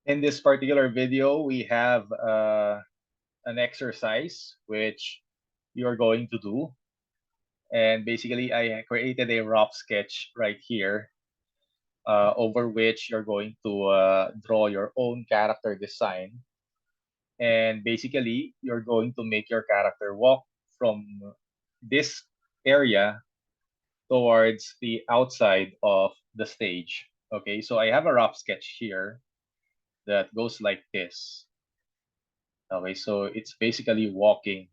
In this particular video, we have an exercise which you're going to do. And basically, I created a rough sketch right here over which you're going to draw your own character design. And basically, you're going to make your character walk from this area towards the outside of the stage. Okay, so I have a rough sketch here that goes like this. Okay, so it's basically walking.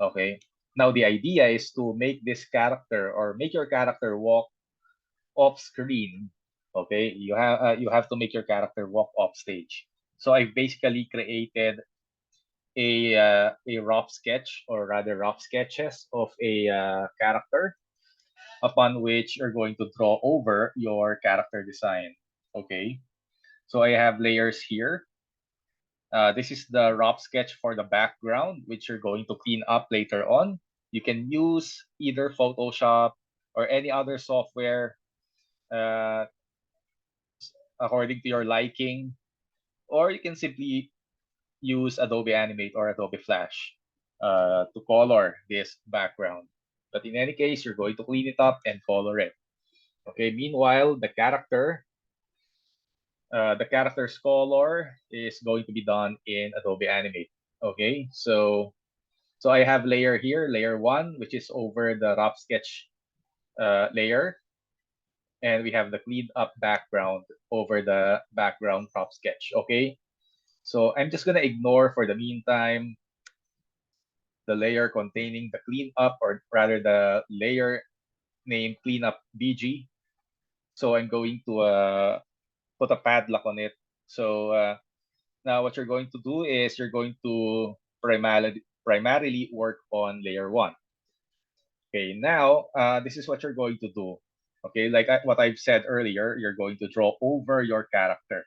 Okay, now the idea is to make this character or make your character walk off screen. Okay, you have to make your character walk off stage. So I've basically created a rough sketch, or rather rough sketches of a character upon which you're going to draw over your character design. Okay, so I have layers here. This is the rough sketch for the background, which you're going to clean up later on. You can use either Photoshop or any other software uh, according to your liking, or you can simply use Adobe Animate or Adobe Flash to color this background. But in any case, you're going to clean it up and color it. Okay. Meanwhile, the character's color is going to be done in Adobe Animate. Okay. So I have layer here, layer one, which is over the rough sketch layer. And we have the cleaned up background over the background rough sketch. Okay. So I'm just going to ignore for the meantime the layer containing the cleanup, or rather the layer named cleanup BG. So I'm going to put a padlock on it. So now what you're going to do is you're going to primarily work on layer one. Okay, now this is what you're going to do. Okay, like what I've said earlier, you're going to draw over your character.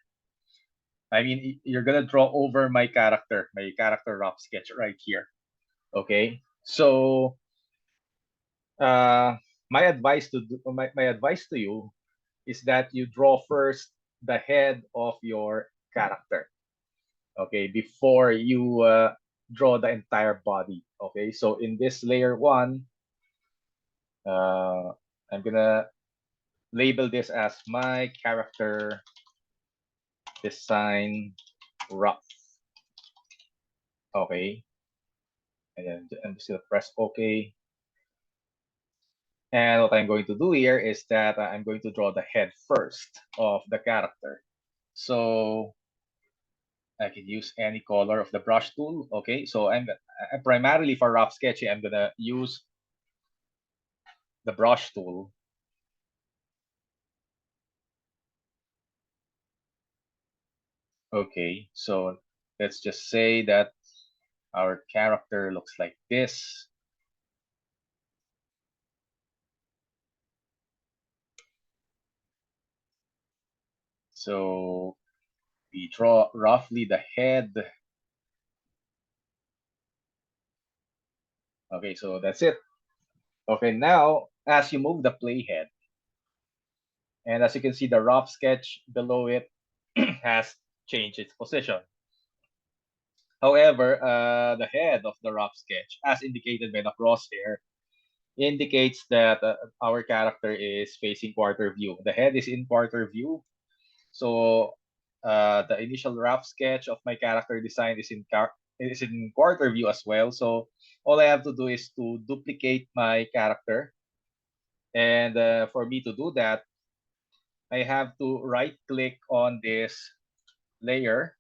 I mean, you're gonna draw over my character rough sketch right here. Okay, so uh, my advice to you is that you draw first the head of your character. Okay, before you draw the entire body. Okay, so in this layer one, I'm gonna label this as my character design rough. Okay, and then I'm just gonna press OK. And what I'm going to do here is that I'm going to draw the head first of the character. So I can use any color of the brush tool. Okay, so I'm primarily for rough sketching, I'm gonna use the brush tool. Okay, so let's just say that our character looks like this. So we draw roughly the head. Okay, so that's it. Okay, now as you move the playhead, and as you can see, the rough sketch below it has changed its position. However, the head of the rough sketch, as indicated by the crosshair, indicates that our character is facing quarter view. The head is in quarter view. So the initial rough sketch of my character design is in quarter view as well. So all I have to do is to duplicate my character. And for me to do that, I have to right click on this layer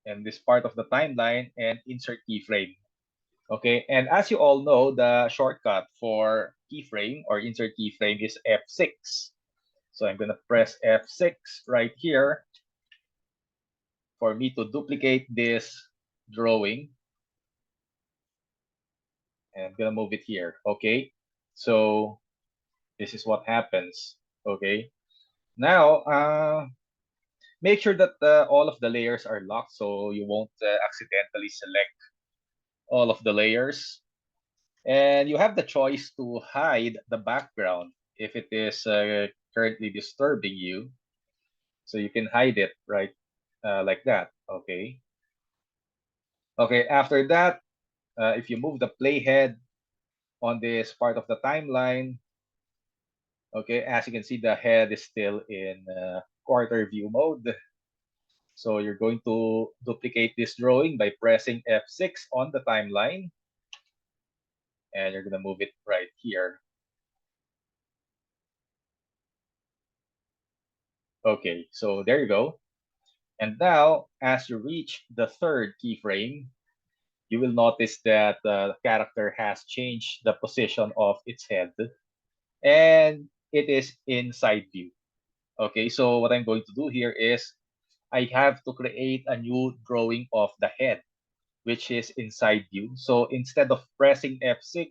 and this part of the timeline and insert keyframe. Okay, and as you all know, the shortcut for keyframe or insert keyframe is F6. So I'm going to press F6 right here for me to duplicate this drawing. And I'm going to move it here. Okay, so this is what happens. Okay, now make sure that all of the layers are locked so you won't accidentally select all of the layers. And you have the choice to hide the background if it is currently disturbing you. So you can hide it, right? like that. Okay. Okay. After that, if you move the playhead on this part of the timeline, okay, as you can see, the head is still in quarter view mode. So you're going to duplicate this drawing by pressing F6 on the timeline, and you're going to move it right here. Okay, so there you go. And now, as you reach the third keyframe, you will notice that the character has changed the position of its head, and it is in side view. Okay, so what I'm going to do here is I have to create a new drawing of the head, which is in side view. So instead of pressing F6,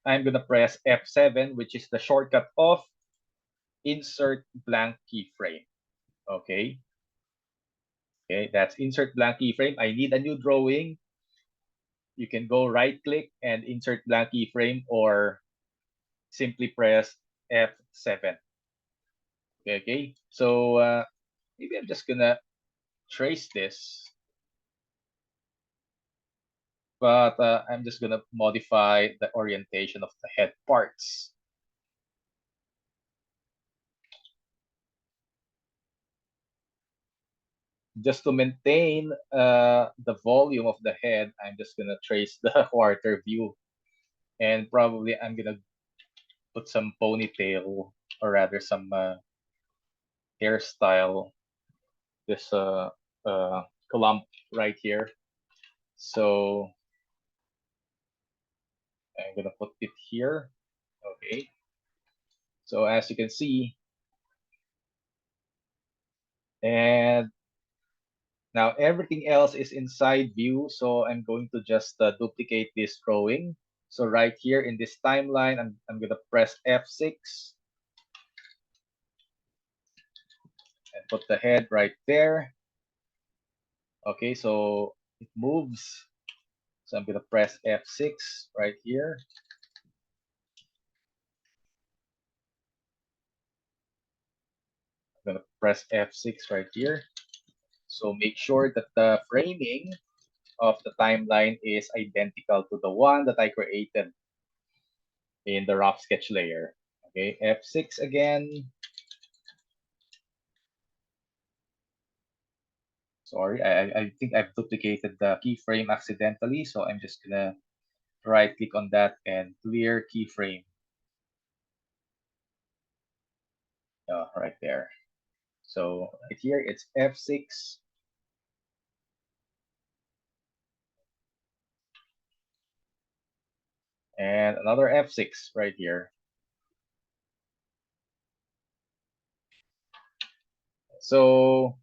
I'm going to press F7, which is the shortcut of insert blank keyframe. Okay. Okay, that's insert blank keyframe. I need a new drawing. You can go right click and insert blank keyframe, or simply press F7. Okay. So maybe I'm just gonna trace this, but I'm just gonna modify the orientation of the head parts. Just to maintain the volume of the head, I'm just gonna trace the quarter view, and probably I'm gonna put some ponytail, or rather some hairstyle, this clump right here. So I'm gonna put it here. Okay. So as you can see, and now everything else is inside view. So I'm going to just duplicate this drawing. So right here in this timeline, I'm gonna press F6 and put the head right there. Okay, so it moves. So I'm gonna press F6 right here. I'm gonna press F6 right here. So make sure that the framing of the timeline is identical to the one that I created in the rough sketch layer. Okay, F6 again. Sorry, I think I've duplicated the keyframe accidentally, so I'm just gonna right click on that and clear keyframe. Right there. So right here it's F6. And another F6 right here. So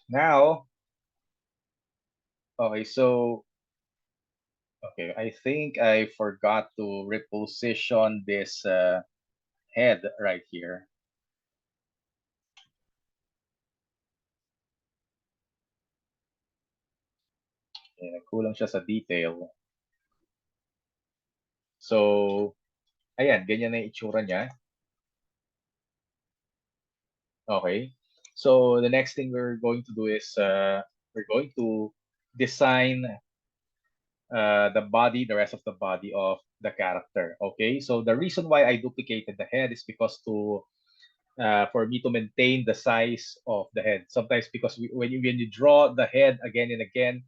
now, okay, so okay, I think I forgot to reposition this head right here. Kulang siya sa detail. So, ayan, ganyan na yung itsura niya. Okay. So, the next thing we're going to do is we're going to design the body, the rest of the body of the character. Okay. So, the reason why I duplicated the head is because for me to maintain the size of the head. Sometimes because when you draw the head again and again,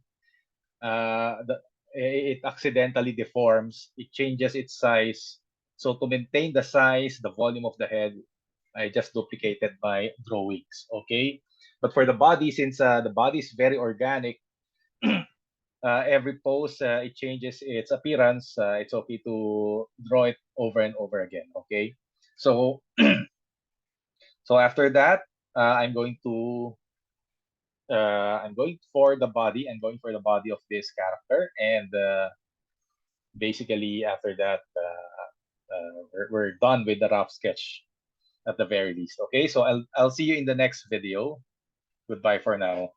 it accidentally deforms, it changes its size. So to maintain the size, the volume of the head, I just duplicated my drawings. Okay, but for the body, since the body is very organic, every pose it changes its appearance. It's okay to draw it over and over again. Okay, so so after that, I'm going for the body. I'm going for the body of this character, and basically after that, we're done with the rough sketch at the very least. Okay, so I'll see you in the next video. Goodbye for now.